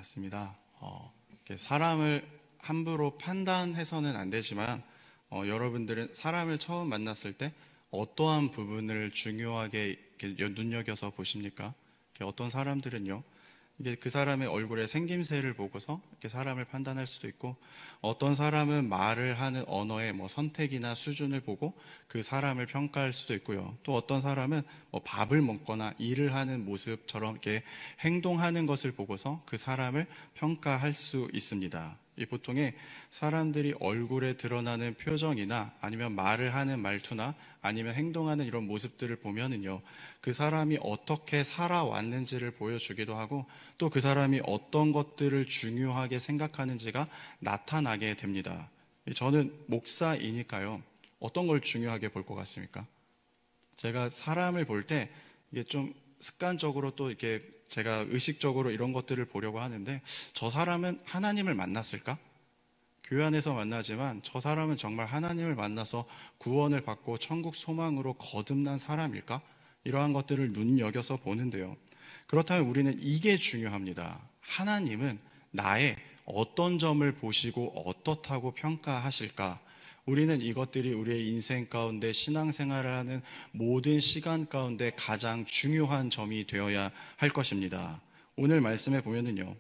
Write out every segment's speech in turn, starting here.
맞습니다. 이렇게 사람을 함부로 판단해서는 안 되지만 여러분들은 사람을 처음 만났을 때 어떠한 부분을 중요하게 이렇게 눈여겨서 보십니까? 이렇게 어떤 사람들은요, 이게 그 사람의 얼굴의 생김새를 보고서 이렇게 사람을 판단할 수도 있고, 어떤 사람은 말을 하는 언어의 선택이나 수준을 보고 그 사람을 평가할 수도 있고요. 또 어떤 사람은 밥을 먹거나 일을 하는 모습처럼 이렇게 행동하는 것을 보고서 그 사람을 평가할 수 있습니다. 이 보통의 사람들이 얼굴에 드러나는 표정이나 아니면 말을 하는 말투나 아니면 행동하는 이런 모습들을 보면은요, 그 사람이 어떻게 살아왔는지를 보여주기도 하고, 또 그 사람이 어떤 것들을 중요하게 생각하는지가 나타나게 됩니다. 저는 목사이니까요, 어떤 걸 중요하게 볼 것 같습니까? 제가 사람을 볼 때 이게 좀 습관적으로 또 이렇게 제가 의식적으로 이런 것들을 보려고 하는데, 저 사람은 하나님을 만났을까? 교회 안에서 만나지만 저 사람은 정말 하나님을 만나서 구원을 받고 천국 소망으로 거듭난 사람일까? 이러한 것들을 눈여겨서 보는데요. 그렇다면 우리는 이게 중요합니다. 하나님은 나의 어떤 점을 보시고 어떻다고 평가하실까? 우리는 이것들이 우리의 인생 가운데 신앙생활을 하는 모든 시간 가운데 가장 중요한 점이 되어야 할 것입니다. 오늘 말씀에 보면은요,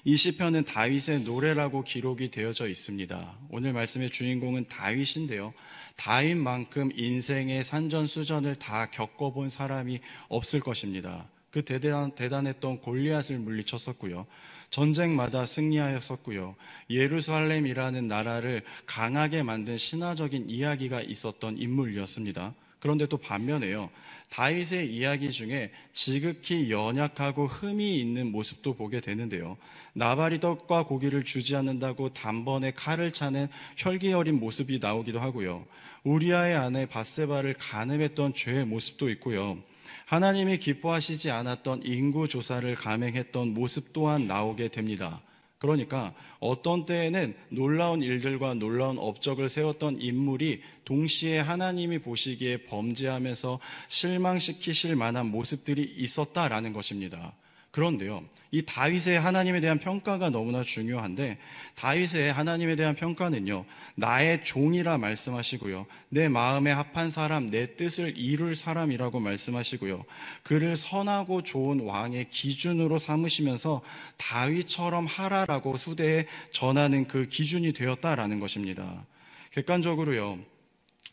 이 시편은 다윗의 노래라고 기록이 되어져 있습니다. 오늘 말씀의 주인공은 다윗인데요, 다윗만큼 인생의 산전수전을 다 겪어본 사람이 없을 것입니다. 그 대단했던 골리앗을 물리쳤었고요, 전쟁마다 승리하였었고요, 예루살렘이라는 나라를 강하게 만든 신화적인 이야기가 있었던 인물이었습니다. 그런데 또 반면에요, 다윗의 이야기 중에 지극히 연약하고 흠이 있는 모습도 보게 되는데요, 나발이 떡과 고기를 주지 않는다고 단번에 칼을 차는 혈기 어린 모습이 나오기도 하고요, 우리아의 아내 밧세바를 간음했던 죄의 모습도 있고요, 하나님이 기뻐하시지 않았던 인구조사를 감행했던 모습 또한 나오게 됩니다. 그러니까 어떤 때에는 놀라운 일들과 놀라운 업적을 세웠던 인물이 동시에 하나님이 보시기에 범죄하면서 실망시키실 만한 모습들이 있었다라는 것입니다. 그런데요, 이 다윗의 하나님에 대한 평가가 너무나 중요한데, 다윗의 하나님에 대한 평가는요, 나의 종이라 말씀하시고요, 내 마음에 합한 사람, 내 뜻을 이룰 사람이라고 말씀하시고요, 그를 선하고 좋은 왕의 기준으로 삼으시면서 다윗처럼 하라라고 후대에 전하는 그 기준이 되었다라는 것입니다. 객관적으로요,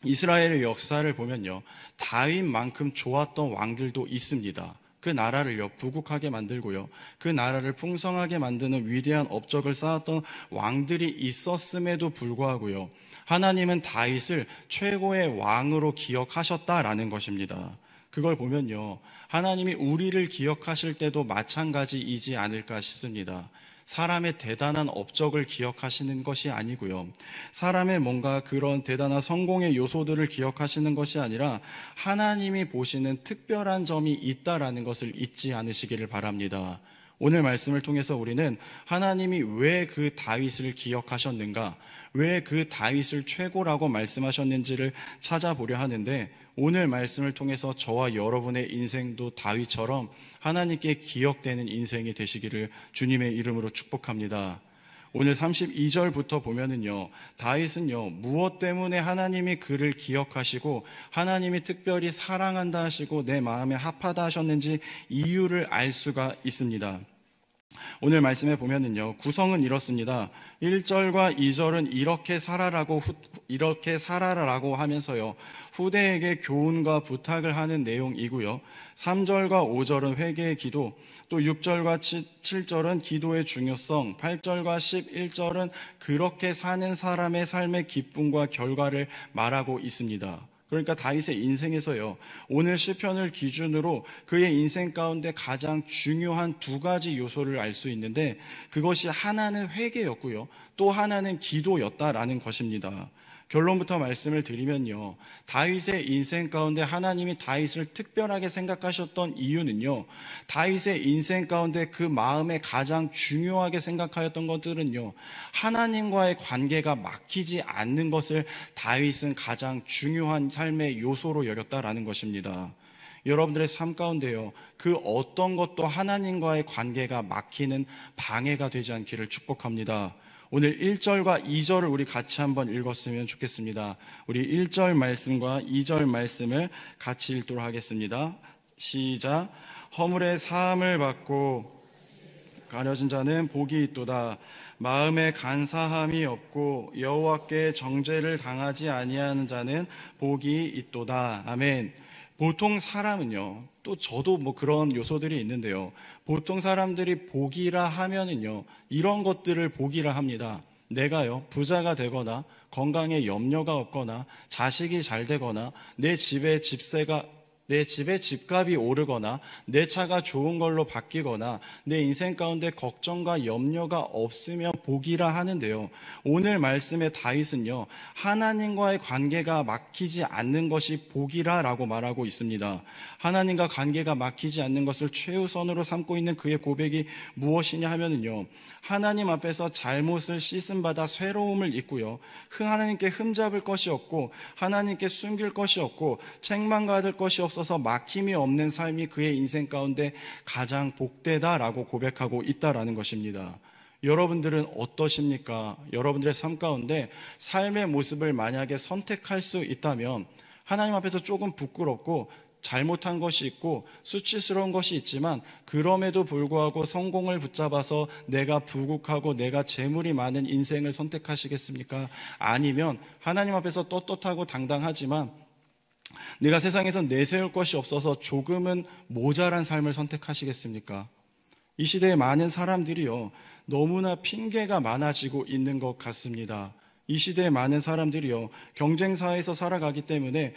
이스라엘의 역사를 보면요, 다윗만큼 좋았던 왕들도 있습니다. 그 나라를요, 부국하게 만들고요, 그 나라를 풍성하게 만드는 위대한 업적을 쌓았던 왕들이 있었음에도 불구하고요, 하나님은 다윗을 최고의 왕으로 기억하셨다라는 것입니다. 그걸 보면요, 하나님이 우리를 기억하실 때도 마찬가지이지 않을까 싶습니다. 사람의 대단한 업적을 기억하시는 것이 아니고요, 사람의 뭔가 그런 대단한 성공의 요소들을 기억하시는 것이 아니라 하나님이 보시는 특별한 점이 있다라는 것을 잊지 않으시기를 바랍니다. 오늘 말씀을 통해서 우리는 하나님이 왜 그 다윗을 기억하셨는가, 왜 그 다윗을 최고라고 말씀하셨는지를 찾아보려 하는데, 오늘 말씀을 통해서 저와 여러분의 인생도 다윗처럼 하나님께 기억되는 인생이 되시기를 주님의 이름으로 축복합니다. 오늘 32절부터 보면은요, 다윗은요, 무엇 때문에 하나님이 그를 기억하시고 하나님이 특별히 사랑한다 하시고 내 마음에 합하다 하셨는지 이유를 알 수가 있습니다. 오늘 말씀에 보면은요, 구성은 이렇습니다. 1절과 2절은 이렇게 살아라라고 하면서요, 후대에게 교훈과 부탁을 하는 내용이고요, 3절과 5절은 회개의 기도, 또 6절과 7절은 기도의 중요성, 8절과 11절은 그렇게 사는 사람의 삶의 기쁨과 결과를 말하고 있습니다. 그러니까 다윗의 인생에서요, 오늘 시편을 기준으로 그의 인생 가운데 가장 중요한 두 가지 요소를 알 수 있는데, 그것이 하나는 회개였고요, 또 하나는 기도였다라는 것입니다. 결론부터 말씀을 드리면요, 다윗의 인생 가운데 하나님이 다윗을 특별하게 생각하셨던 이유는요, 다윗의 인생 가운데 그 마음에 가장 중요하게 생각하였던 것들은요, 하나님과의 관계가 막히지 않는 것을 다윗은 가장 중요한 삶의 요소로 여겼다라는 것입니다. 여러분들의 삶 가운데요, 그 어떤 것도 하나님과의 관계가 막히는 방해가 되지 않기를 축복합니다. 오늘 1절과 2절을 우리 같이 한번 읽었으면 좋겠습니다. 우리 1절 말씀과 2절 말씀을 같이 읽도록 하겠습니다. 시작. 허물의 사함을 받고 가려진 자는 복이 있도다. 마음에 간사함이 없고 여호와께 정죄를 당하지 아니하는 자는 복이 있도다. 아멘. 보통 사람은요, 또 저도 뭐 그런 요소들이 있는데요, 보통 사람들이 복이라 하면은요, 이런 것들을 복이라 합니다. 내가요, 부자가 되거나 건강에 염려가 없거나 자식이 잘 되거나 내 집에 집값이 오르거나 내 차가 좋은 걸로 바뀌거나 내 인생 가운데 걱정과 염려가 없으면 복이라 하는데요, 오늘 말씀의 다윗은요, 하나님과의 관계가 막히지 않는 것이 복이라 라고 말하고 있습니다. 하나님과 관계가 막히지 않는 것을 최우선으로 삼고 있는 그의 고백이 무엇이냐 하면은요, 하나님 앞에서 잘못을 씻음받아 새로움을 입고요, 하나님께 흠잡을 것이 없고 하나님께 숨길 것이 없고 책망받을 것이 없어서 막힘이 없는 삶이 그의 인생 가운데 가장 복되다라고 고백하고 있다라는 것입니다. 여러분들은 어떠십니까? 여러분들의 삶 가운데 삶의 모습을 만약에 선택할 수 있다면 하나님 앞에서 조금 부끄럽고 잘못한 것이 있고 수치스러운 것이 있지만 그럼에도 불구하고 성공을 붙잡아서 내가 부국하고 내가 재물이 많은 인생을 선택하시겠습니까? 아니면 하나님 앞에서 떳떳하고 당당하지만 내가 세상에서 내세울 것이 없어서 조금은 모자란 삶을 선택하시겠습니까? 이 시대에 많은 사람들이요, 너무나 핑계가 많아지고 있는 것 같습니다. 이 시대에 많은 사람들이요, 경쟁사회에서 살아가기 때문에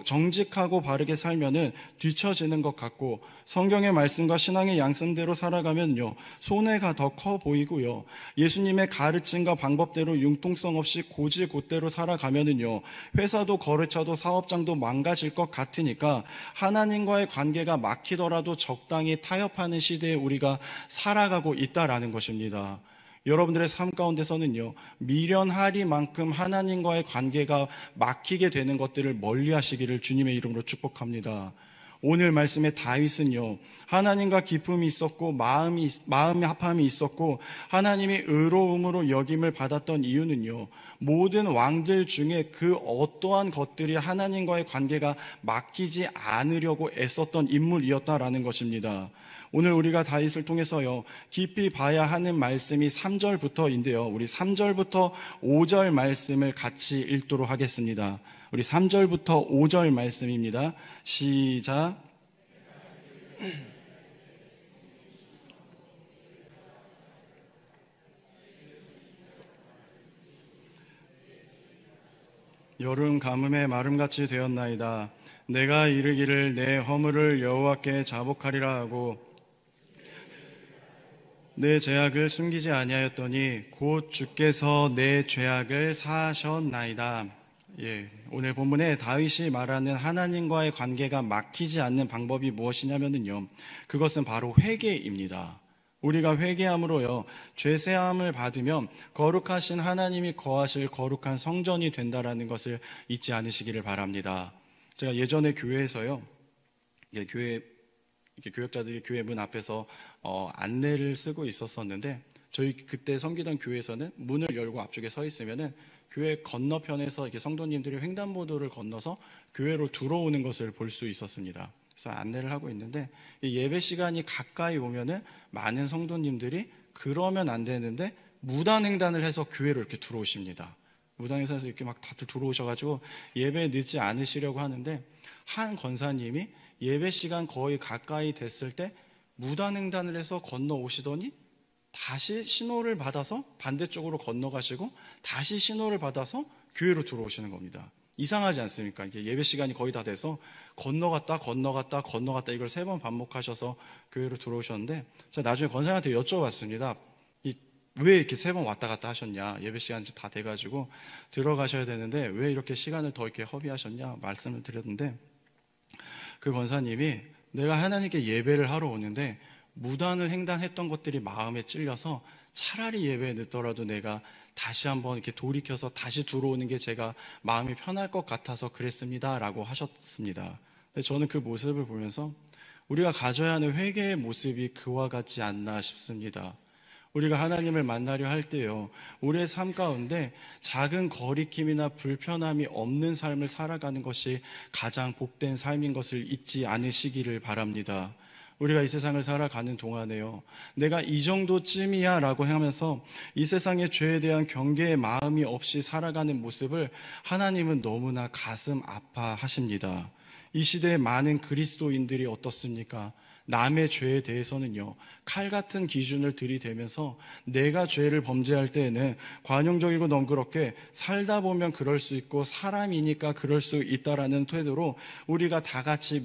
정직하고 바르게 살면은 뒤처지는 것 같고, 성경의 말씀과 신앙의 양심대로 살아가면요, 손해가 더 커 보이고요, 예수님의 가르침과 방법대로 융통성 없이 고지곧대로 살아가면은요, 회사도 거래처도 사업장도 망가질 것 같으니까 하나님과의 관계가 막히더라도 적당히 타협하는 시대에 우리가 살아가고 있다라는 것입니다. 여러분들의 삶 가운데서는요, 미련하리만큼 하나님과의 관계가 막히게 되는 것들을 멀리 하시기를 주님의 이름으로 축복합니다. 오늘 말씀의 다윗은요, 하나님과 기쁨이 있었고 마음의 합함이 있었고 하나님이 의로움으로 여김을 받았던 이유는요, 모든 왕들 중에 그 어떠한 것들이 하나님과의 관계가 막히지 않으려고 애썼던 인물이었다라는 것입니다. 오늘 우리가 다윗을 통해서요, 깊이 봐야 하는 말씀이 3절부터인데요, 우리 3절부터 5절 말씀을 같이 읽도록 하겠습니다. 우리 3절부터 5절 말씀입니다. 시작. 여름 가뭄에 마름같이 되었나이다. 내가 이르기를 내 허물을 여호와께 자복하리라 하고 내 죄악을 숨기지 아니하였더니 곧 주께서 내 죄악을 사하셨나이다. 오늘 본문에 다윗이 말하는 하나님과의 관계가 막히지 않는 방법이 무엇이냐면요, 그것은 바로 회개입니다. 우리가 회개함으로요, 죄사함을 받으면 거룩하신 하나님이 거하실 거룩한 성전이 된다라는 것을 잊지 않으시기를 바랍니다. 제가 예전에 교회에서요, 교역자들이 교회 문 앞에서 안내를 쓰고 있었었는데, 저희 그때 섬기던 교회에서는 문을 열고 앞쪽에 서 있으면은 교회 건너편에서 이렇게 성도님들이 횡단보도를 건너서 교회로 들어오는 것을 볼 수 있었습니다. 그래서 안내를 하고 있는데, 이 예배 시간이 가까이 오면은 많은 성도님들이 그러면 안 되는데 무단횡단을 해서 교회로 이렇게 들어오십니다. 무단횡단해서 이렇게 막 다들 들어오셔가지고 예배 늦지 않으시려고 하는데, 한 권사님이 예배 시간 거의 가까이 됐을 때 무단횡단을 해서 건너오시더니 다시 신호를 받아서 반대쪽으로 건너가시고 다시 신호를 받아서 교회로 들어오시는 겁니다. 이상하지 않습니까? 이게 예배 시간이 거의 다 돼서 건너갔다 이걸 3번 반복하셔서 교회로 들어오셨는데, 제가 나중에 권사님한테 여쭤봤습니다. 왜 이렇게 3번 왔다 갔다 하셨냐? 예배 시간이 다 돼가지고 들어가셔야 되는데 왜 이렇게 시간을 더 이렇게 허비하셨냐? 말씀을 드렸는데, 그 권사님이 내가 하나님께 예배를 하러 오는데 무단을 횡단했던 것들이 마음에 찔려서 차라리 예배에 늦더라도 내가 다시 한번 이렇게 돌이켜서 다시 들어오는 게 제가 마음이 편할 것 같아서 그랬습니다 라고 하셨습니다. 근데 저는 그 모습을 보면서 우리가 가져야 하는 회개의 모습이 그와 같지 않나 싶습니다. 우리가 하나님을 만나려 할 때요, 우리의 삶 가운데 작은 거리낌이나 불편함이 없는 삶을 살아가는 것이 가장 복된 삶인 것을 잊지 않으시기를 바랍니다. 우리가 이 세상을 살아가는 동안에요, 내가 이 정도쯤이야 라고 하면서 이 세상의 죄에 대한 경계의 마음이 없이 살아가는 모습을 하나님은 너무나 가슴 아파하십니다. 이 시대의 많은 그리스도인들이 어떻습니까? 남의 죄에 대해서는요, 칼 같은 기준을 들이대면서 내가 죄를 범죄할 때에는 관용적이고 너그럽게 살다 보면 그럴 수 있고 사람이니까 그럴 수 있다라는 태도로 우리가 다 같이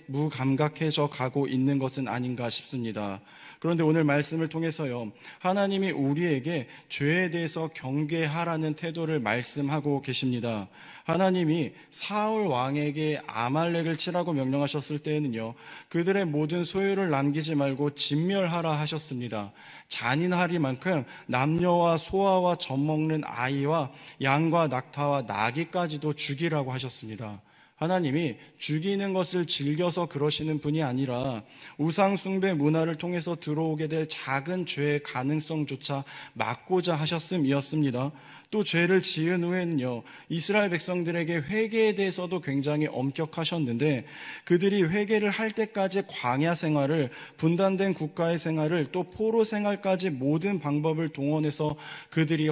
무감각해져 가고 있는 것은 아닌가 싶습니다. 그런데 오늘 말씀을 통해서요, 하나님이 우리에게 죄에 대해서 경계하라는 태도를 말씀하고 계십니다. 하나님이 사울 왕에게 아말렉을 치라고 명령하셨을 때에는요, 그들의 모든 소유를 남기지 말고 진멸하라 하셨습니다. 잔인하리만큼 남녀와 소아와 젖먹는 아이와 양과 낙타와 나귀까지도 죽이라고 하셨습니다. 하나님이 죽이는 것을 즐겨서 그러시는 분이 아니라 우상 숭배 문화를 통해서 들어오게 될 작은 죄의 가능성조차 막고자 하셨음이었습니다. 또 죄를 지은 후에는요, 이스라엘 백성들에게 회개에 대해서도 굉장히 엄격하셨는데, 그들이 회개를 할 때까지 광야 생활을, 분단된 국가의 생활을, 또 포로 생활까지 모든 방법을 동원해서 그들이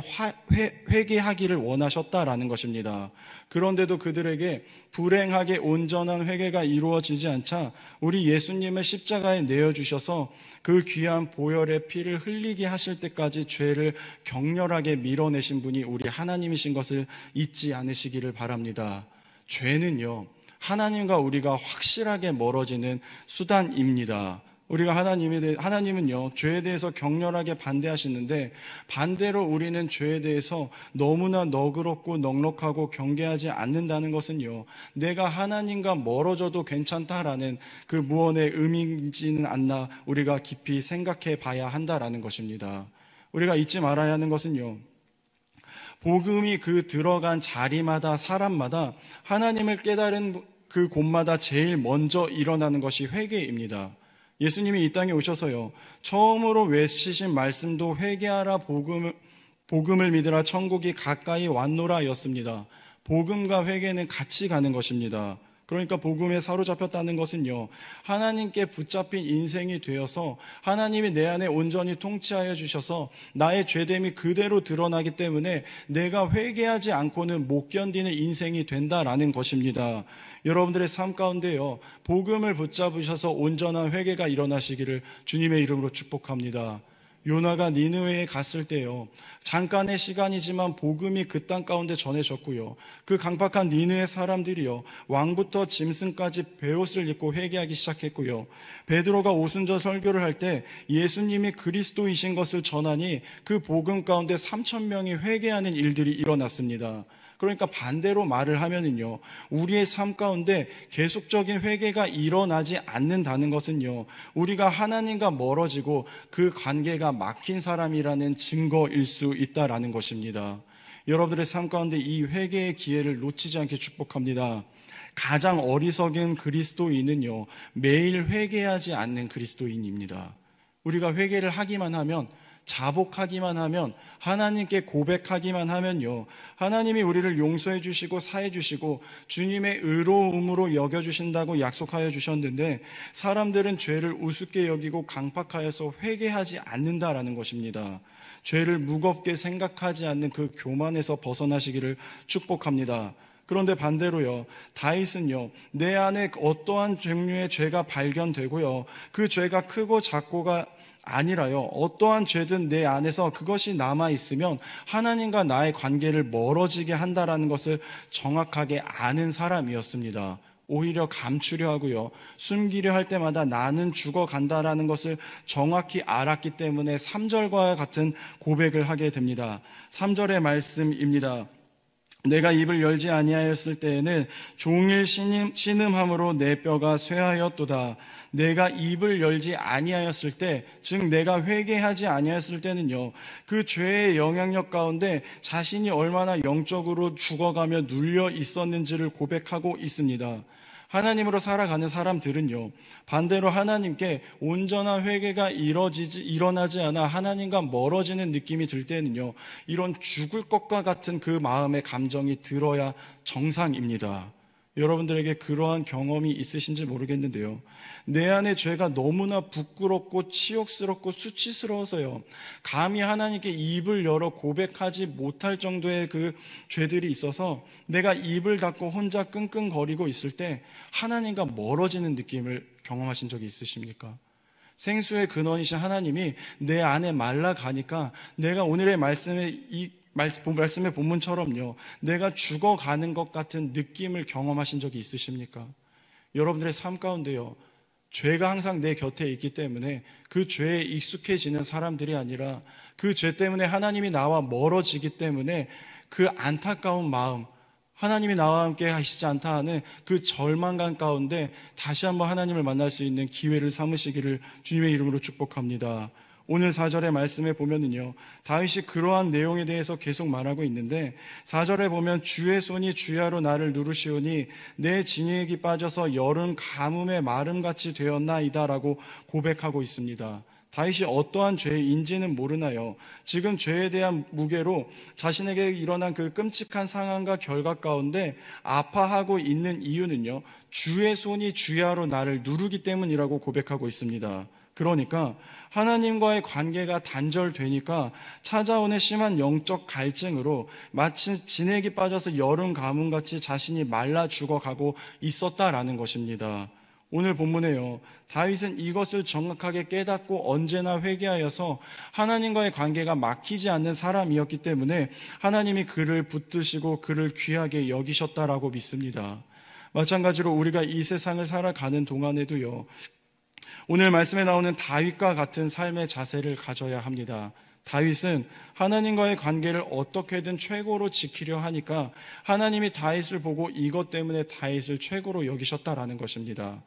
회개하기를 원하셨다라는 것입니다. 그런데도 그들에게 불행하게 온전한 회개가 이루어지지 않자 우리 예수님을 십자가에 내어주셔서 그 귀한 보혈의 피를 흘리게 하실 때까지 죄를 격렬하게 밀어내신 분이 우리 하나님이신 것을 잊지 않으시기를 바랍니다. 죄는요, 하나님과 우리가 확실하게 멀어지는 수단입니다. 우리가 하나님은요, 죄에 대해서 격렬하게 반대하시는데, 반대로 우리는 죄에 대해서 너무나 너그럽고 넉넉하고 경계하지 않는다는 것은요, 내가 하나님과 멀어져도 괜찮다라는 그 무언의 의미인지는 않나 우리가 깊이 생각해 봐야 한다라는 것입니다. 우리가 잊지 말아야 하는 것은요, 복음이 그 들어간 자리마다 사람마다 하나님을 깨달은 그 곳마다 제일 먼저 일어나는 것이 회개입니다. 예수님이 이 땅에 오셔서요, 처음으로 외치신 말씀도 회개하라, 복음을 믿으라, 천국이 가까이 왔노라 였습니다. 복음과 회개는 같이 가는 것입니다. 그러니까 복음에 사로잡혔다는 것은요, 하나님께 붙잡힌 인생이 되어서 하나님이 내 안에 온전히 통치하여 주셔서 나의 죄됨이 그대로 드러나기 때문에 내가 회개하지 않고는 못 견디는 인생이 된다라는 것입니다. 여러분들의 삶 가운데요, 복음을 붙잡으셔서 온전한 회개가 일어나시기를 주님의 이름으로 축복합니다. 요나가 니느웨에 갔을 때요, 잠깐의 시간이지만 복음이 그 땅 가운데 전해졌고요, 그 강팍한 니느웨 사람들이요, 왕부터 짐승까지 베옷을 입고 회개하기 시작했고요, 베드로가 오순절 설교를 할 때 예수님이 그리스도이신 것을 전하니 그 복음 가운데 3,000명이 회개하는 일들이 일어났습니다. 그러니까 반대로 말을 하면은요, 우리의 삶 가운데 계속적인 회개가 일어나지 않는다는 것은요, 우리가 하나님과 멀어지고 그 관계가 막힌 사람이라는 증거일 수 있다라는 것입니다. 여러분들의 삶 가운데 이 회개의 기회를 놓치지 않게 축복합니다. 가장 어리석은 그리스도인은요, 매일 회개하지 않는 그리스도인입니다. 우리가 회개를 하기만 하면, 자복하기만 하면, 하나님께 고백하기만 하면요, 하나님이 우리를 용서해 주시고 사해 주시고 주님의 의로움으로 여겨주신다고 약속하여 주셨는데, 사람들은 죄를 우습게 여기고 강팍하여서 회개하지 않는다라는 것입니다. 죄를 무겁게 생각하지 않는 그 교만에서 벗어나시기를 축복합니다. 그런데 반대로요, 다윗은요, 내 안에 어떠한 종류의 죄가 발견되고요, 그 죄가 크고 작고가 아니라요, 어떠한 죄든 내 안에서 그것이 남아있으면 하나님과 나의 관계를 멀어지게 한다라는 것을 정확하게 아는 사람이었습니다. 오히려 감추려 하고요, 숨기려 할 때마다 나는 죽어간다라는 것을 정확히 알았기 때문에 3절과 같은 고백을 하게 됩니다. 3절의 말씀입니다. 내가 입을 열지 아니하였을 때에는 종일 신음함으로 내 뼈가 쇠하였도다. 내가 입을 열지 아니하였을 때, 즉 내가 회개하지 아니하였을 때는요, 그 죄의 영향력 가운데 자신이 얼마나 영적으로 죽어가며 눌려 있었는지를 고백하고 있습니다. 하나님으로 살아가는 사람들은요, 반대로 하나님께 온전한 회개가 일어나지 않아 하나님과 멀어지는 느낌이 들 때는요, 이런 죽을 것과 같은 그 마음의 감정이 들어야 정상입니다. 여러분들에게 그러한 경험이 있으신지 모르겠는데요, 내 안의 죄가 너무나 부끄럽고 치욕스럽고 수치스러워서요, 감히 하나님께 입을 열어 고백하지 못할 정도의 그 죄들이 있어서 내가 입을 닫고 혼자 끙끙거리고 있을 때 하나님과 멀어지는 느낌을 경험하신 적이 있으십니까? 생수의 근원이신 하나님이 내 안에 말라가니까 내가 오늘의 말씀의 본문처럼요, 내가 죽어가는 것 같은 느낌을 경험하신 적이 있으십니까? 여러분들의 삶 가운데요, 죄가 항상 내 곁에 있기 때문에 그 죄에 익숙해지는 사람들이 아니라 그 죄 때문에 하나님이 나와 멀어지기 때문에 그 안타까운 마음, 하나님이 나와 함께 하시지 않다 하는 그 절망감 가운데 다시 한번 하나님을 만날 수 있는 기회를 삼으시기를 주님의 이름으로 축복합니다. 오늘 4절의 말씀에 보면은요, 다윗이 그러한 내용에 대해서 계속 말하고 있는데 4절에 보면 주의 손이 주야로 나를 누르시오니 내 진액이 빠져서 여름 가뭄의 마름같이 되었나이다 라고 고백하고 있습니다. 다윗이 어떠한 죄인지는 모르나요? 지금 죄에 대한 무게로 자신에게 일어난 그 끔찍한 상황과 결과 가운데 아파하고 있는 이유는요, 주의 손이 주야로 나를 누르기 때문이라고 고백하고 있습니다. 그러니까 하나님과의 관계가 단절되니까 찾아오는 심한 영적 갈증으로 마치 진액이 빠져서 여름 가뭄같이 자신이 말라 죽어가고 있었다라는 것입니다. 오늘 본문에요, 다윗은 이것을 정확하게 깨닫고 언제나 회개하여서 하나님과의 관계가 막히지 않는 사람이었기 때문에 하나님이 그를 붙드시고 그를 귀하게 여기셨다라고 믿습니다. 마찬가지로 우리가 이 세상을 살아가는 동안에도요, 오늘 말씀에 나오는 다윗과 같은 삶의 자세를 가져야 합니다. 다윗은 하나님과의 관계를 어떻게든 최고로 지키려 하니까 하나님이 다윗을 보고 이것 때문에 다윗을 최고로 여기셨다라는 것입니다.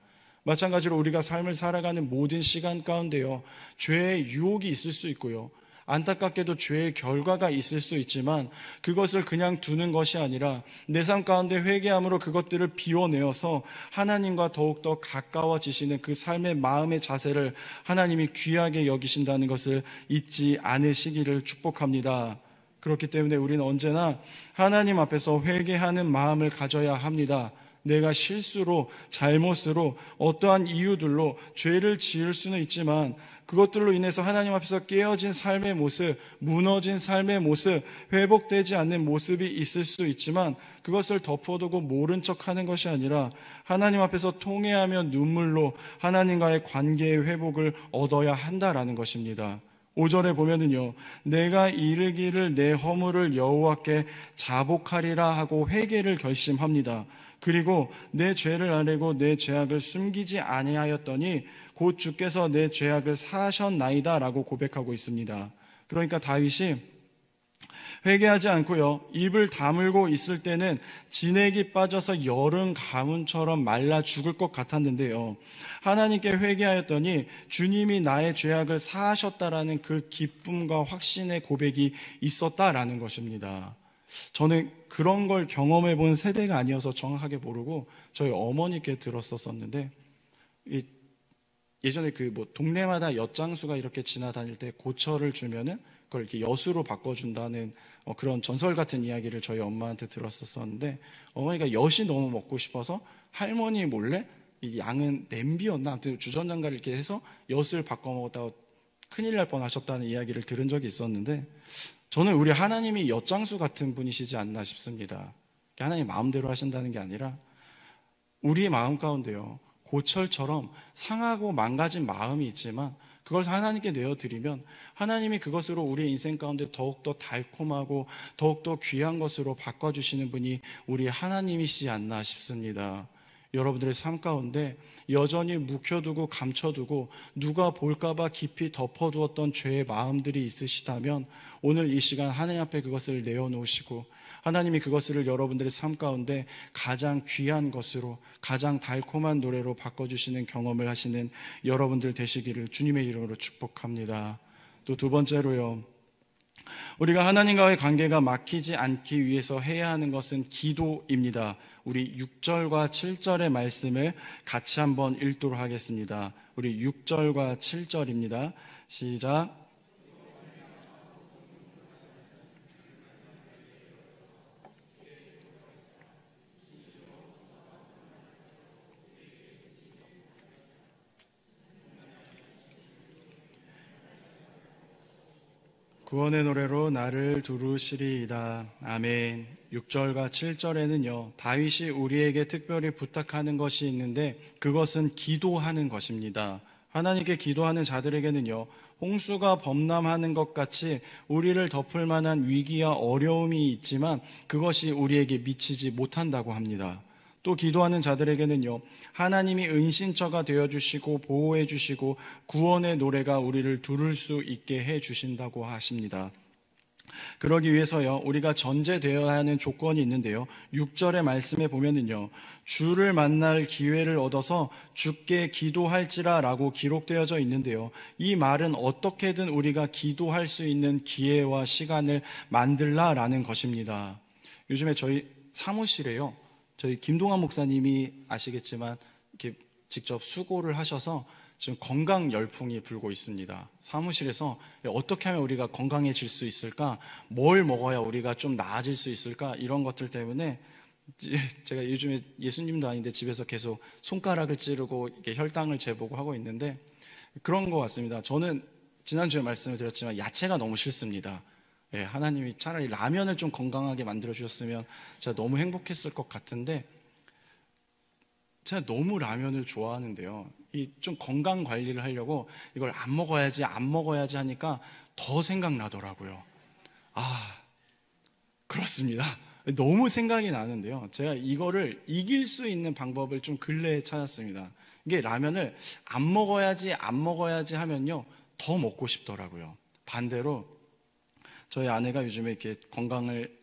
마찬가지로 우리가 삶을 살아가는 모든 시간 가운데요, 죄의 유혹이 있을 수 있고요, 안타깝게도 죄의 결과가 있을 수 있지만 그것을 그냥 두는 것이 아니라 내 삶 가운데 회개함으로 그것들을 비워내어서 하나님과 더욱더 가까워지시는 그 삶의 마음의 자세를 하나님이 귀하게 여기신다는 것을 잊지 않으시기를 축복합니다. 그렇기 때문에 우리는 언제나 하나님 앞에서 회개하는 마음을 가져야 합니다. 내가 실수로, 잘못으로, 어떠한 이유들로 죄를 지을 수는 있지만 그것들로 인해서 하나님 앞에서 깨어진 삶의 모습, 무너진 삶의 모습, 회복되지 않는 모습이 있을 수 있지만 그것을 덮어두고 모른 척하는 것이 아니라 하나님 앞에서 통회하며 눈물로 하나님과의 관계의 회복을 얻어야 한다라는 것입니다. 5절에 보면은요, 내가 이르기를 내 허물을 여호와께 자복하리라 하고 회개를 결심합니다. 그리고 내 죄를 아뢰고 내 죄악을 숨기지 아니하였더니 곧 주께서 내 죄악을 사하셨나이다 라고 고백하고 있습니다. 그러니까 다윗이 회개하지 않고요, 입을 다물고 있을 때는 진액이 빠져서 여름 가뭄처럼 말라 죽을 것 같았는데요, 하나님께 회개하였더니 주님이 나의 죄악을 사하셨다라는 그 기쁨과 확신의 고백이 있었다라는 것입니다. 저는 그런 걸 경험해 본 세대가 아니어서 정확하게 모르고 저희 어머니께 들었었는데, 예전에 동네마다 엿장수가 이렇게 지나다닐 때 고철을 주면은 그걸 이렇게 엿으로 바꿔준다는 그런 전설 같은 이야기를 저희 엄마한테 들었었는데, 어머니가 엿이 너무 먹고 싶어서 할머니 몰래 이 양은 냄비였나 아무튼 주전장가를 이렇게 해서 엿을 바꿔 먹었다가 큰일 날 뻔하셨다는 이야기를 들은 적이 있었는데, 저는 우리 하나님이 엿장수 같은 분이시지 않나 싶습니다. 하나님 마음대로 하신다는 게 아니라 우리의 마음 가운데요, 고철처럼 상하고 망가진 마음이 있지만 그걸 하나님께 내어드리면 하나님이 그것으로 우리의 인생 가운데 더욱더 달콤하고 더욱더 귀한 것으로 바꿔주시는 분이 우리 하나님이시지 않나 싶습니다. 여러분들의 삶 가운데 여전히 묵혀두고 감춰두고 누가 볼까봐 깊이 덮어두었던 죄의 마음들이 있으시다면 오늘 이 시간 하나님 앞에 그것을 내어놓으시고 하나님이 그것을 여러분들의 삶 가운데 가장 귀한 것으로, 가장 달콤한 노래로 바꿔주시는 경험을 하시는 여러분들 되시기를 주님의 이름으로 축복합니다. 또 두 번째로요, 우리가 하나님과의 관계가 막히지 않기 위해서 해야 하는 것은 기도입니다. 우리 6절과 7절의 말씀을 같이 한번 읽도록 하겠습니다. 우리 6절과 7절입니다. 시작. 구원의 노래로 나를 두루시리이다. 아멘. 6절과 7절에는요, 다윗이 우리에게 특별히 부탁하는 것이 있는데 그것은 기도하는 것입니다. 하나님께 기도하는 자들에게는요, 홍수가 범람하는 것 같이 우리를 덮을 만한 위기와 어려움이 있지만 그것이 우리에게 미치지 못한다고 합니다. 또 기도하는 자들에게는요, 하나님이 은신처가 되어주시고 보호해주시고 구원의 노래가 우리를 두를 수 있게 해주신다고 하십니다. 그러기 위해서요, 우리가 전제되어야 하는 조건이 있는데요, 6절의 말씀에 보면은요, 주를 만날 기회를 얻어서 주께 기도할지라 라고 기록되어져 있는데요, 이 말은 어떻게든 우리가 기도할 수 있는 기회와 시간을 만들라라는 것입니다. 요즘에 저희 사무실에요, 저희 김동환 목사님이 아시겠지만 이렇게 직접 수고를 하셔서 지금 건강 열풍이 불고 있습니다. 사무실에서 어떻게 하면 우리가 건강해질 수 있을까? 뭘 먹어야 우리가 좀 나아질 수 있을까? 이런 것들 때문에 제가 요즘에 예수님도 아닌데 집에서 계속 손가락을 찌르고 이렇게 혈당을 재보고 하고 있는데 그런 것 같습니다. 저는 지난주에 말씀을 드렸지만 야채가 너무 싫습니다. 예, 하나님이 차라리 라면을 좀 건강하게 만들어 주셨으면 제가 너무 행복했을 것 같은데 제가 너무 라면을 좋아하는데요, 이 좀 건강 관리를 하려고 이걸 안 먹어야지 하니까 더 생각나더라고요. 그렇습니다. 너무 생각이 나는데요, 제가 이거를 이길 수 있는 방법을 좀 근래에 찾았습니다. 이게 라면을 안 먹어야지 하면요 더 먹고 싶더라고요. 반대로 저희 아내가 요즘에 이렇게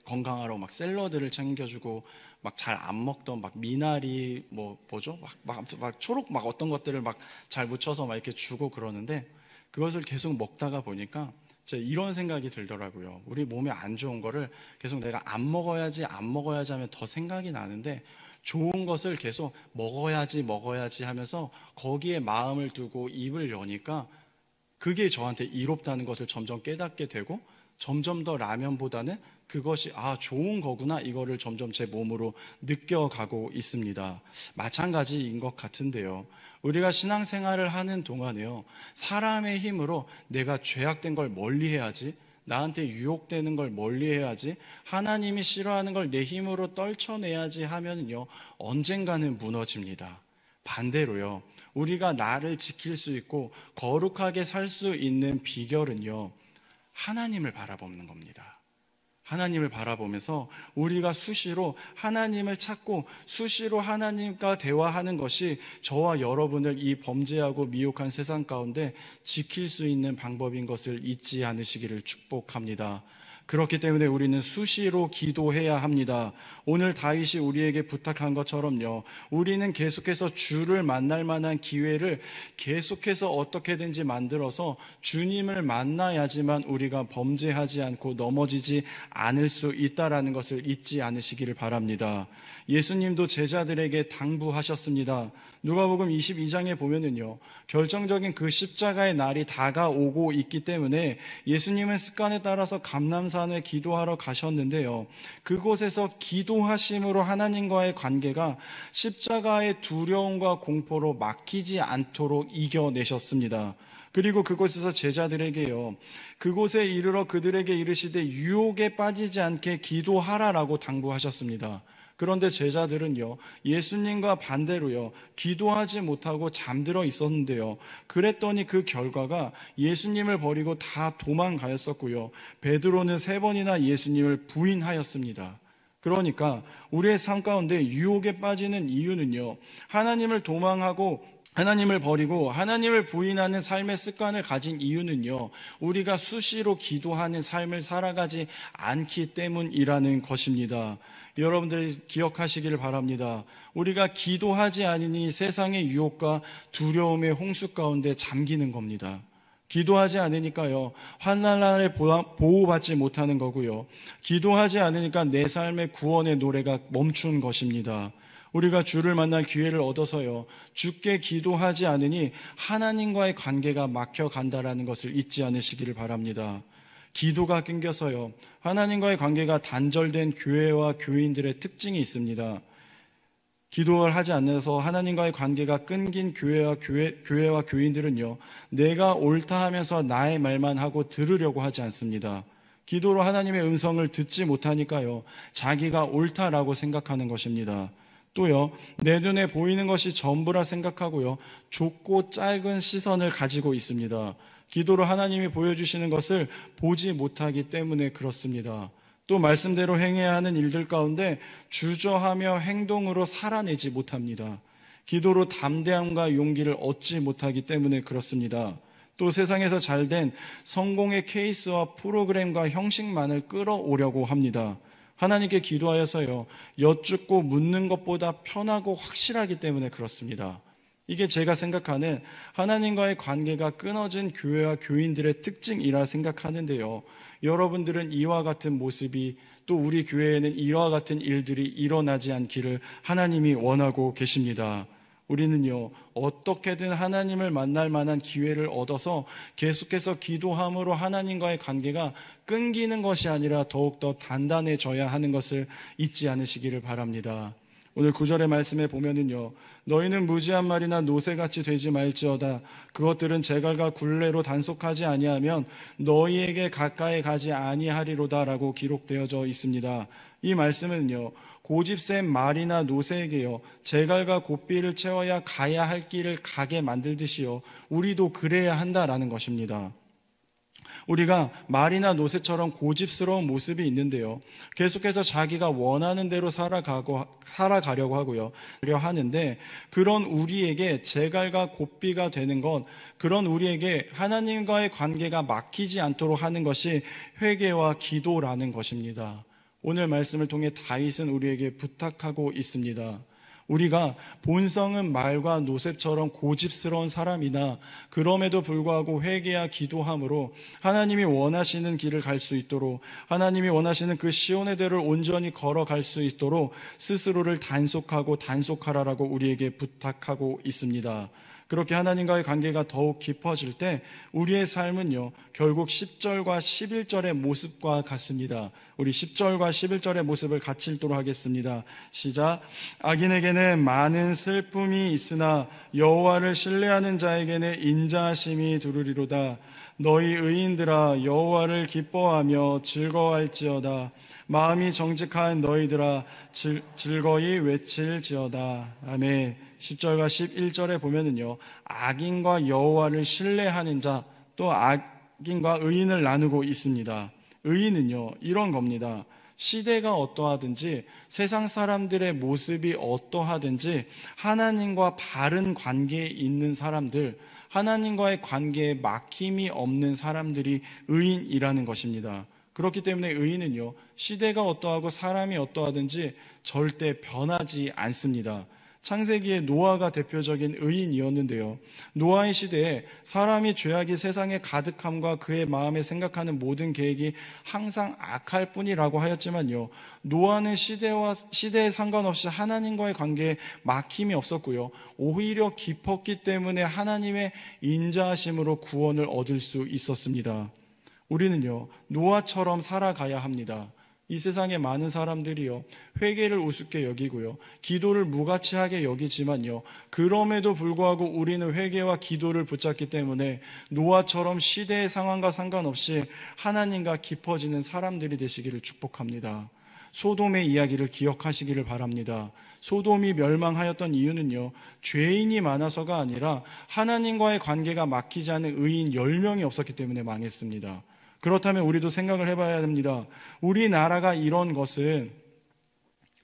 건강하러 막 샐러드를 챙겨주고 막 잘 안 먹던 막 미나리 뭐죠? 막 초록 막 어떤 것들을 막 잘 묻혀서 막 이렇게 주고 그러는데 그것을 계속 먹다가 보니까 제가 이런 생각이 들더라고요. 우리 몸에 안 좋은 거를 계속 내가 안 먹어야지 하면 더 생각이 나는데 좋은 것을 계속 먹어야지 하면서 거기에 마음을 두고 입을 여니까 그게 저한테 이롭다는 것을 점점 깨닫게 되고 점점 더 라면보다는 그것이 좋은 거구나 이거를 점점 제 몸으로 느껴가고 있습니다. 마찬가지인 것 같은데요, 우리가 신앙생활을 하는 동안에요, 사람의 힘으로 내가 죄악된 걸 멀리해야지, 나한테 유혹되는 걸 멀리해야지, 하나님이 싫어하는 걸 내 힘으로 떨쳐내야지 하면요 언젠가는 무너집니다. 반대로요, 우리가 나를 지킬 수 있고 거룩하게 살 수 있는 비결은요 하나님을 바라보는 겁니다. 하나님을 바라보면서 우리가 수시로 하나님을 찾고 수시로 하나님과 대화하는 것이 저와 여러분을 이 범죄하고 미혹한 세상 가운데 지킬 수 있는 방법인 것을 잊지 않으시기를 축복합니다. 그렇기 때문에 우리는 수시로 기도해야 합니다. 오늘 다윗이 우리에게 부탁한 것처럼요, 우리는 계속해서 주를 만날 만한 기회를 계속해서 어떻게든지 만들어서 주님을 만나야지만 우리가 범죄하지 않고 넘어지지 않을 수 있다라는 것을 잊지 않으시기를 바랍니다. 예수님도 제자들에게 당부하셨습니다. 누가복음 22장에 보면은요, 결정적인 그 십자가의 날이 다가오고 있기 때문에 예수님은 습관에 따라서 감람산에 기도하러 가셨는데요, 그곳에서 기도하심으로 하나님과의 관계가 십자가의 두려움과 공포로 막히지 않도록 이겨내셨습니다. 그리고 그곳에서 제자들에게요, 그곳에 이르러 그들에게 이르시되 유혹에 빠지지 않게 기도하라라고 당부하셨습니다. 그런데 제자들은요, 예수님과 반대로요, 기도하지 못하고 잠들어 있었는데요, 그랬더니 그 결과가 예수님을 버리고 다 도망가였었고요, 베드로는 3번이나 예수님을 부인하였습니다. 그러니까 우리의 삶 가운데 유혹에 빠지는 이유는요, 하나님을 버리고 하나님을 부인하는 삶의 습관을 가진 이유는요, 우리가 수시로 기도하는 삶을 살아가지 않기 때문이라는 것입니다. 여러분들이 기억하시기를 바랍니다. 우리가 기도하지 않으니 세상의 유혹과 두려움의 홍수 가운데 잠기는 겁니다. 기도하지 않으니까요, 환난날에 보호받지 못하는 거고요. 기도하지 않으니까 내 삶의 구원의 노래가 멈춘 것입니다. 우리가 주를 만날 기회를 얻어서요, 주께 기도하지 않으니 하나님과의 관계가 막혀간다라는 것을 잊지 않으시기를 바랍니다. 기도가 끊겨서요, 하나님과의 관계가 단절된 교회와 교인들의 특징이 있습니다. 기도를 하지 않아서 하나님과의 관계가 끊긴 교회와 교인들은요, 내가 옳다 하면서 나의 말만 하고 들으려고 하지 않습니다. 기도로 하나님의 음성을 듣지 못하니까요, 자기가 옳다라고 생각하는 것입니다. 또요, 내 눈에 보이는 것이 전부라 생각하고요, 좁고 짧은 시선을 가지고 있습니다. 기도로 하나님이 보여주시는 것을 보지 못하기 때문에 그렇습니다. 또 말씀대로 행해야 하는 일들 가운데 주저하며 행동으로 살아내지 못합니다. 기도로 담대함과 용기를 얻지 못하기 때문에 그렇습니다. 또 세상에서 잘된 성공의 케이스와 프로그램과 형식만을 끌어오려고 합니다. 하나님께 기도하여서요, 여쭙고 묻는 것보다 편하고 확실하기 때문에 그렇습니다. 이게 제가 생각하는 하나님과의 관계가 끊어진 교회와 교인들의 특징이라 생각하는데요, 여러분들은 이와 같은 모습이, 또 우리 교회에는 이와 같은 일들이 일어나지 않기를 하나님이 원하고 계십니다. 우리는요, 어떻게든 하나님을 만날 만한 기회를 얻어서 계속해서 기도함으로 하나님과의 관계가 끊기는 것이 아니라 더욱더 단단해져야 하는 것을 잊지 않으시기를 바랍니다. 오늘 9절의 말씀에 보면은요, 너희는 무지한 말이나 노새같이 되지 말지어다. 그것들은 제갈과 굴레로 단속하지 아니하면 너희에게 가까이 가지 아니하리로다 라고 기록되어져 있습니다. 이 말씀은요, 고집센 말이나 노새에게요, 제갈과 고삐를 채워야 가야 할 길을 가게 만들듯이요, 우리도 그래야 한다라는 것입니다. 우리가 말이나 노새처럼 고집스러운 모습이 있는데요, 계속해서 자기가 원하는 대로 살아가려고 하고요, 하는데, 그런 우리에게 제갈과 고삐가 되는 것, 그런 우리에게 하나님과의 관계가 막히지 않도록 하는 것이 회개와 기도라는 것입니다. 오늘 말씀을 통해 다윗은 우리에게 부탁하고 있습니다. 우리가 본성은 말과 노새처럼 고집스러운 사람이나 그럼에도 불구하고 회개와 기도함으로 하나님이 원하시는 길을 갈 수 있도록, 하나님이 원하시는 그 시온의 대를 온전히 걸어갈 수 있도록 스스로를 단속하라라고 우리에게 부탁하고 있습니다. 그렇게 하나님과의 관계가 더욱 깊어질 때 우리의 삶은요, 결국 10절과 11절의 모습과 같습니다. 우리 10절과 11절의 모습을 같이 읽도록 하겠습니다. 시작. 악인에게는 많은 슬픔이 있으나 여호와를 신뢰하는 자에게는 인자하심이 두루리로다. 너희 의인들아, 여호와를 기뻐하며 즐거워할지어다. 마음이 정직한 너희들아, 즐거이 외칠지어다. 아멘. 10절과 11절에 보면은요, 악인과 여호와를 신뢰하는 자, 또 악인과 의인을 나누고 있습니다. 의인은요, 이런 겁니다. 시대가 어떠하든지, 세상 사람들의 모습이 어떠하든지, 하나님과 바른 관계에 있는 사람들, 하나님과의 관계에 막힘이 없는 사람들이 의인이라는 것입니다. 그렇기 때문에 의인은요, 시대가 어떠하고 사람이 어떠하든지 절대 변하지 않습니다. 창세기의 노아가 대표적인 의인이었는데요, 노아의 시대에 사람이 죄악이 세상에 가득함과 그의 마음에 생각하는 모든 계획이 항상 악할 뿐이라고 하였지만요, 노아는 시대에 상관없이 하나님과의 관계에 막힘이 없었고요, 오히려 깊었기 때문에 하나님의 인자하심으로 구원을 얻을 수 있었습니다. 우리는요, 노아처럼 살아가야 합니다. 이 세상의 많은 사람들이요, 회개를 우습게 여기고요, 기도를 무가치하게 여기지만요, 그럼에도 불구하고 우리는 회개와 기도를 붙잡기 때문에 노아처럼 시대의 상황과 상관없이 하나님과 깊어지는 사람들이 되시기를 축복합니다. 소돔의 이야기를 기억하시기를 바랍니다. 소돔이 멸망하였던 이유는요, 죄인이 많아서가 아니라 하나님과의 관계가 막히지 않은 의인 10명이 없었기 때문에 망했습니다. 그렇다면 우리도 생각을 해봐야 됩니다. 우리나라가 이런 것은,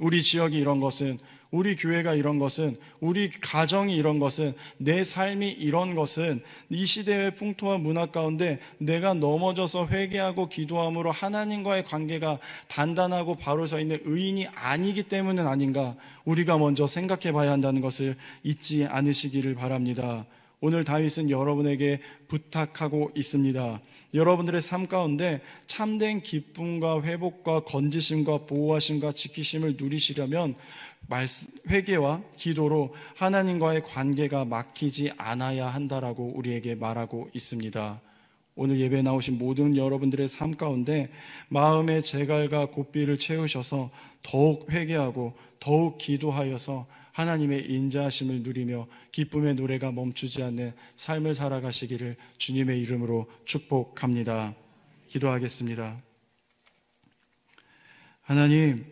우리 지역이 이런 것은, 우리 교회가 이런 것은, 우리 가정이 이런 것은, 내 삶이 이런 것은 이 시대의 풍토와 문화 가운데 내가 넘어져서 회개하고 기도함으로 하나님과의 관계가 단단하고 바로 서 있는 의인이 아니기 때문은 아닌가, 우리가 먼저 생각해 봐야 한다는 것을 잊지 않으시기를 바랍니다. 오늘 다윗은 여러분에게 부탁하고 있습니다. 여러분들의 삶 가운데 참된 기쁨과 회복과 건지심과 보호하심과 지키심을 누리시려면 회개와 기도로 하나님과의 관계가 막히지 않아야 한다라고 우리에게 말하고 있습니다. 오늘 예배에 나오신 모든 여러분들의 삶 가운데 마음의 재갈과 고삐를 채우셔서 더욱 회개하고 더욱 기도하여서 하나님의 인자하심을 누리며 기쁨의 노래가 멈추지 않는 삶을 살아가시기를 주님의 이름으로 축복합니다. 기도하겠습니다. 하나님,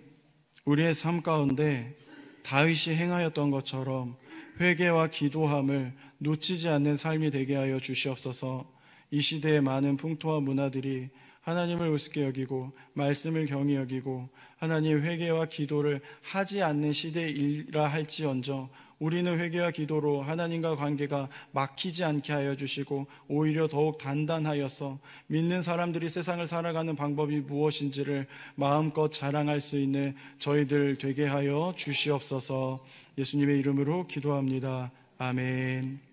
우리의 삶 가운데 다윗이 행하였던 것처럼 회개와 기도함을 놓치지 않는 삶이 되게 하여 주시옵소서. 이 시대의 많은 풍토와 문화들이 하나님을 우습게 여기고 말씀을 경히 여기고 하나님 회개와 기도를 하지 않는 시대이라 할지언정 우리는 회개와 기도로 하나님과 관계가 막히지 않게 하여 주시고 오히려 더욱 단단하여서 믿는 사람들이 세상을 살아가는 방법이 무엇인지를 마음껏 자랑할 수 있는 저희들 되게 하여 주시옵소서. 예수님의 이름으로 기도합니다. 아멘.